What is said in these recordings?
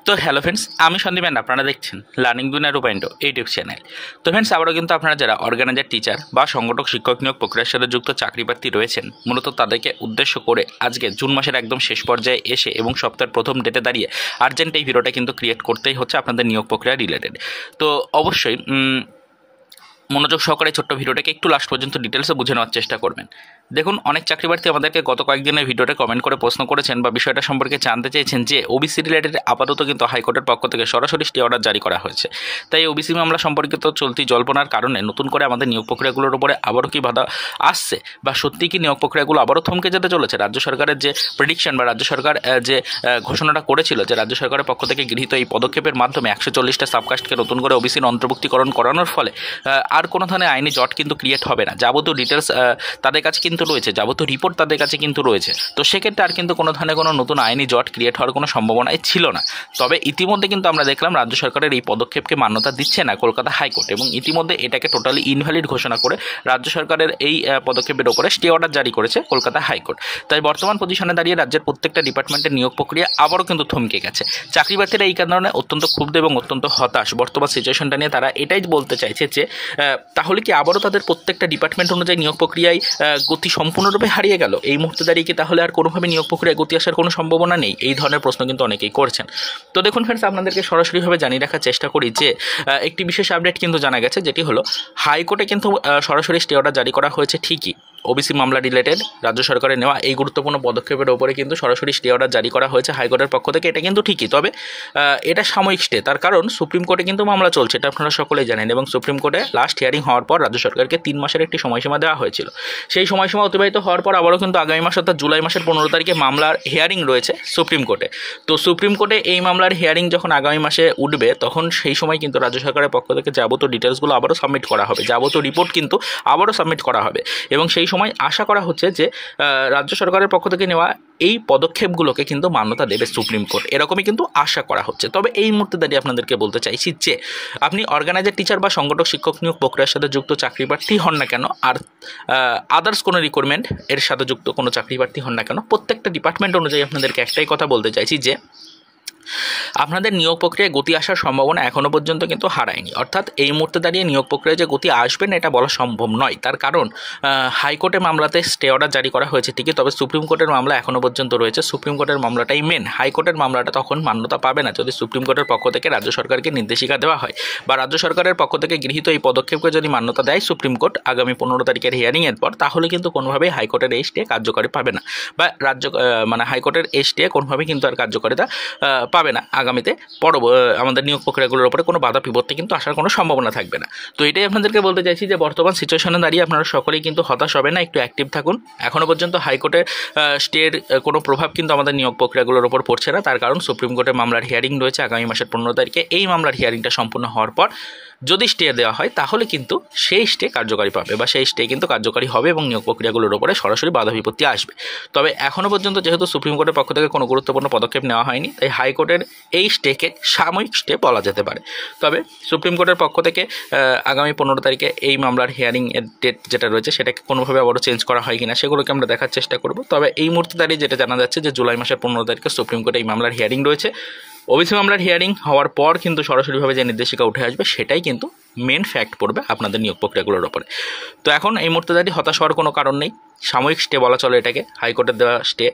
তো hello friends, আমি Sandeep and আপনারা দেখছেন লার্নিং দুনিয়া 2.0 ইউটিউব চ্যানেল। তো ফ্রেন্ডস, আবারও কিন্তু আপনারা যারা অর্গানাইজার টিচার বা সংগঠক শিক্ষক নিয়োগ প্রক্রিয়ার সাথে যুক্ত চাকরি প্রার্থী রয়েছেন, মূলত তাদেরকে উদ্দেশ্য করে আজকে জুন মাসের একদম শেষ পর্যায়ে এসে এবং সপ্তাহের প্রথম ডেটে দাঁড়িয়ে আর্জেন্ট এই ভিডিওটা কিন্তু ক্রিয়েট করতেই হচ্ছে আপনাদের নিয়োগ প্রক্রিয়া রিলেটেড। তো অবশ্যই মনোযোগ সহকারে ছোট্ট ভিডিওটাকে একটু লাস্ট পর্যন্ত ডিটেলসে বুঝে নেওয়ার চেষ্টা করবেন। দেখুন, অনেক চাকরি প্রার্থী আমাদেরকে গত কয়েকদিনের ভিডিওতে কমেন্ট করে প্রশ্ন করেছেন বা বিষয়টা সম্পর্কে জানতে চেয়েছেন যে ওবিসি রিলেটেড আপাতত কিন্তু হাইকোর্টের পক্ষ থেকে সরাসরি স্টে অর্ডার জারি করা হয়েছে। তাই ওবিসি মামলা সম্পর্কিত চলতি জল্পনার কারণে নতুন করে আমাদের নিয়োগ প্রক্রিয়াগুলোর উপরে আবারও কি বাধা আসছে বা সত্যি কি নিয়োগ প্রক্রিয়াগুলো আবারও থমকে যেতে চলেছে? রাজ্য সরকারের যে প্রেডিকশন বা রাজ্য সরকার যে ঘোষণাটা করেছিল যে রাজ্য সরকারের পক্ষ থেকে গৃহীত এই পদক্ষেপের মাধ্যমে 140টা সাবকাস্টকে নতুন করে ওবিসির অন্তর্ভুক্তিকরণ করানোর ফলে আর কোনো ধরনের আইনি জট কিন্তু ক্রিয়েট হবে না। যাবতীয় ডিটেলস তাদের কাছে কিন্তু রয়েছে, যাবতীয় রিপোর্ট তাদের কাছে কিন্তু রয়েছে। তো সেক্ষেত্রে আর কিন্তু কোনো ধরনের কোনো নতুন আইনি জট ক্রিয়েট হওয়ার কোনো সম্ভাবনাই ছিল না। তবে ইতিমধ্যে কিন্তু আমরা দেখলাম রাজ্য সরকারের এই পদক্ষেপকে মান্যতা দিচ্ছে না কলকাতা হাইকোর্ট, এবং ইতিমধ্যে এটাকে টোটালি ইনভ্যালিড ঘোষণা করে রাজ্য সরকারের এই পদক্ষেপের ওপরে স্টে অর্ডার জারি করেছে কলকাতা হাইকোর্ট। তাই বর্তমান পজিশনে দাঁড়িয়ে রাজ্যের প্রত্যেকটা ডিপার্টমেন্টের নিয়োগ প্রক্রিয়া আবারও কিন্তু থমকে গেছে। চাকরি প্রার্থীরা এই কারণে অত্যন্ত ক্ষুব্ধ এবং অত্যন্ত হতাশ। বর্তমান সিচুয়েশনটা নিয়ে তারা এটাই বলতে চাইছে যে তাহলে কি আবারও তাদের প্রত্যেকটা ডিপার্টমেন্ট অনুযায়ী নিয়োগ প্রক্রিয়ায় গতি সম্পূর্ণরূপে হারিয়ে গেল? এই মুহূর্তে দাঁড়িয়ে কি তাহলে আর কোনোভাবে নিয়োগ প্রক্রিয়ায় গতি আসার কোনো সম্ভাবনা নেই? এই ধরনের প্রশ্ন কিন্তু অনেকেই করছেন। তো দেখুন ফ্রেন্ডস, আপনাদেরকে সরাসরিভাবে জানিয়ে রাখার চেষ্টা করি যে একটি বিশেষ আপডেট কিন্তু জানা গেছে, যেটি হলো হাইকোর্টে কিন্তু সরাসরি স্টে অর্ডার জারি করা হয়েছে ঠিকই। ওবিসি মামলা রিলেটেড রাজ্য সরকারের নেওয়া এই গুরুত্বপূর্ণ পদক্ষেপের ওপরে কিন্তু সরাসরি স্টে অর্ডার জারি করা হয়েছে হাইকোর্টের পক্ষ থেকে, এটা কিন্তু ঠিকই। তবে এটা সাময়িক স্টে, তার কারণ সুপ্রিম কোর্টে কিন্তু মামলা চলছে, এটা আপনারা সকলেই জানেন, এবং সুপ্রিম কোর্টে লাস্ট হিয়ারিং হওয়ার পর রাজ্য সরকারকে 3 মাসের একটি সময়সীমা দেওয়া হয়েছিল। সেই সময়সীমা অতিবাহিত হওয়ার পর আবারও কিন্তু আগামী মাস অর্থাৎ জুলাই মাসের 15 তারিখে মামলার হিয়ারিং রয়েছে সুপ্রিম কোর্টে। তো সুপ্রিম কোর্টে এই মামলার হিয়ারিং যখন আগামী মাসে উঠবে, তখন সেই সময় কিন্তু রাজ্য সরকারের পক্ষ থেকে যাবতীয় ডিটেলসগুলো আবারও সাবমিট করা হবে, যাবতীয় রিপোর্ট কিন্তু আবারও সাবমিট করা হবে, এবং সেই সময় আশা করা হচ্ছে যে রাজ্য সরকারের পক্ষ থেকে নেওয়া এই পদক্ষেপগুলোকে কিন্তু মান্যতা দেবে সুপ্রিম কোর্ট, এরকমই কিন্তু আশা করা হচ্ছে। তবে এই মুহূর্তে দাঁড়িয়ে আপনাদেরকে বলতে চাইছি যে আপনি অর্গানাইজার টিচার বা সংগঠক শিক্ষক নিয়োগ প্রক্রিয়ার সাথে যুক্ত চাকরি প্রার্থী হন না কেন, আর আদার্স কোনো রিক্রুটমেন্ট এর সাথে যুক্ত কোনো চাকরি প্রার্থী হন না কেন, প্রত্যেকটা ডিপার্টমেন্ট অনুযায়ী আপনাদেরকে একটাই কথা বলতে চাইছি যে আপনাদের নিয়োগ প্রক্রিয়ায় গতি আসার সম্ভাবনা এখনও পর্যন্ত কিন্তু হারায়নি। অর্থাৎ এই মুহূর্তে দাঁড়িয়ে নিয়োগ প্রক্রিয়ায় যে গতি আসবে না এটা বলা সম্ভব নয়। তার কারণ হাইকোর্টের মামলাতে স্টে অর্ডার জারি করা হয়েছে ঠিকই, তবে সুপ্রিম কোর্টের মামলা এখনও পর্যন্ত রয়েছে। সুপ্রিম কোর্টের মামলাটাই মেন, হাইকোর্টের মামলাটা তখন মান্যতা পাবে না যদি সুপ্রিম কোর্টের পক্ষ থেকে রাজ্য সরকারকে নির্দেশিকা দেওয়া হয়, বা রাজ্য সরকারের পক্ষ থেকে গৃহীত এই পদক্ষেপকে যদি মান্যতা দেয় সুপ্রিম কোর্ট আগামী 15 তারিখের হিয়ারিংয়ের পর, তাহলে কিন্তু কোনোভাবেই হাইকোর্টের এই স্টে কার্যকরী পাবে না, বা হাইকোর্টের এই স্টে কোনোভাবেই কিন্তু আর কার্যকারিতা পাবে না। আগামীতে আমাদের নিয়োগ প্রক্রিয়াগুলোর উপরে কোনো বাধা বিপত্তি কিন্তু আসার কোনো সম্ভাবনা থাকবে না। তো এটাই আপনাদেরকে বলতে চাইছি যে বর্তমান সিচুয়েশনে দাঁড়িয়ে আপনারা সকলেই কিন্তু হতাশ হবে না, একটু অ্যাক্টিভ থাকুন। এখনও পর্যন্ত হাইকোর্টের স্টের কোনো প্রভাব কিন্তু আমাদের নিয়োগ প্রক্রিয়াগুলোর উপর পড়ছে না, তার কারণ সুপ্রিম কোর্টের মামলার হিয়ারিং রয়েছে আগামী মাসের 15 তারিখে। এই মামলার হিয়ারিংটা সম্পূর্ণ হওয়ার পর যদি স্টে দেওয়া হয় তাহলে কিন্তু সেই স্টে কার্যকারী পাবে, বা সেই স্টে কিন্তু কার্যকারী হবে এবং নিয়োগ প্রক্রিয়াগুলোর উপরে সরাসরি বাধা বিপত্তি আসবে। তবে এখনও পর্যন্ত যেহেতু সুপ্রিম কোর্টের পক্ষ থেকে কোনো গুরুত্বপূর্ণ পদক্ষেপ নেওয়া হয়নি, তাই হাইকোর্টের এই স্টেকে সাময়িক স্টে বলা যেতে পারে। তবে সুপ্রিম কোর্টের পক্ষ থেকে আগামী 15 তারিখে এই মামলার হিয়ারিং এর ডেট যেটা রয়েছে সেটাকে কোনোভাবে আবারও চেঞ্জ করা হয় কিনা সেগুলোকে আমরা দেখার চেষ্টা করব। তবে এই মুহূর্তে দাঁড়িয়ে যেটা জানা যাচ্ছে যে জুলাই মাসের 15 তারিখে সুপ্রিম কোর্টে এই মামলার হিয়ারিং রয়েছে। ওবিসি মামলার হিয়ারিং হওয়ার পর কিন্তু সরাসরিভাবে যে নির্দেশিকা উঠে আসবে সেটাই কিন্তু মেন ফ্যাক্ট পড়বে আপনাদের নিয়োগ প্রক্রিয়াগুলোর ওপরে। তো এখন এই মুহূর্তে দাঁড়িয়ে হতাশ হওয়ার কোনো কারণ নেই, সাময়িক স্টে বলা চলে এটাকে। হাইকোর্টের দেওয়া স্টে,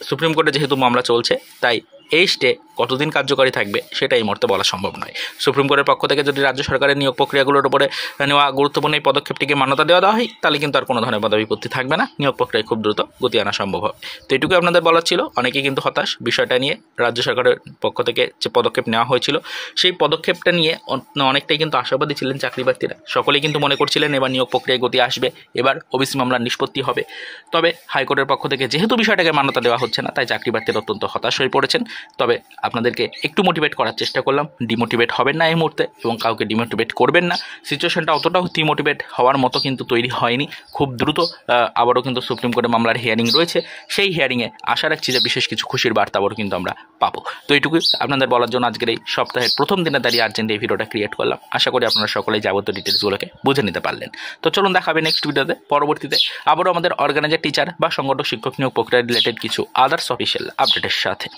সুপ্রিম কোর্টে যেহেতু মামলা চলছে তাই এই স্টে কতদিন কার্যকরী থাকবে সেটা এই মুহূর্তে বলা সম্ভব নয়। সুপ্রিম কোর্টের পক্ষ থেকে যদি রাজ্য সরকারের নিয়োগ প্রক্রিয়াগুলোর উপরে নেওয়া গুরুত্বপূর্ণ এই পদক্ষেপটিকে মান্যতা দেওয়া হয় তাহলে কিন্তু আর কোনো ধরনের বাধা বিপত্তি থাকবে না, নিয়োগ প্রক্রিয়ায় খুব দ্রুত গতি আনা সম্ভব হবে। তো এটুকুই আপনাদের বলার ছিল। অনেকেই কিন্তু হতাশ বিষয়টা নিয়ে, রাজ্য সরকারের পক্ষ থেকে যে পদক্ষেপ নেওয়া হয়েছিল সেই পদক্ষেপটা নিয়ে অনেকটাই কিন্তু আশাবাদী ছিলেন চাকরি প্রার্থীরা। সকলেই কিন্তু মনে করছিলেন এবার নিয়োগ প্রক্রিয়ায় গতি আসবে, এবার ওবিসি মামলার নিষ্পত্তি হবে। তবে হাইকোর্টের পক্ষ থেকে যেহেতু বিষয়টাকে মান্যতা দেওয়া হচ্ছে না, তাই চাকরি প্রার্থীরা অত্যন্ত হতাশ হয়ে পড়েছেন। তবে আপনাদেরকে একটু মোটিভেট করার চেষ্টা করলাম, ডিমোটিভেট হবেন না এই মুহূর্তে এবং কাউকে ডিমোটিভেট করবেন না। সিচুয়েশনটা অতটাও ডিমোটিভেট হওয়ার মতো কিন্তু তৈরি হয়নি। খুব দ্রুত আবারও কিন্তু সুপ্রিম কোর্টে মামলার হিয়ারিং রয়েছে, সেই হিয়ারিংয়ে আশা রাখছি যে বিশেষ কিছু খুশির বার্তা আবারও কিন্তু আমরা পাবো। তো এইটুকুই আপনাদের বলার জন্য আজকের এই সপ্তাহের প্রথম দিনে দাঁড়িয়ে আর্জেন্ট এই ভিডিওটা ক্রিয়েট করলাম। আশা করি আপনারা সকলেই যাবতীয় ডিটেলসগুলোকে বুঝে নিতে পারলেন। তো চলুন দেখাবে নেক্সট ভিডিওতে, পরবর্তীতে আবারও আমাদের অর্গানাইজার টিচার বা সংগঠক শিক্ষক নিয়োগ প্রক্রিয়া রিলেটেড কিছু আদার্স অফিসিয়াল আপডেটের সাথে।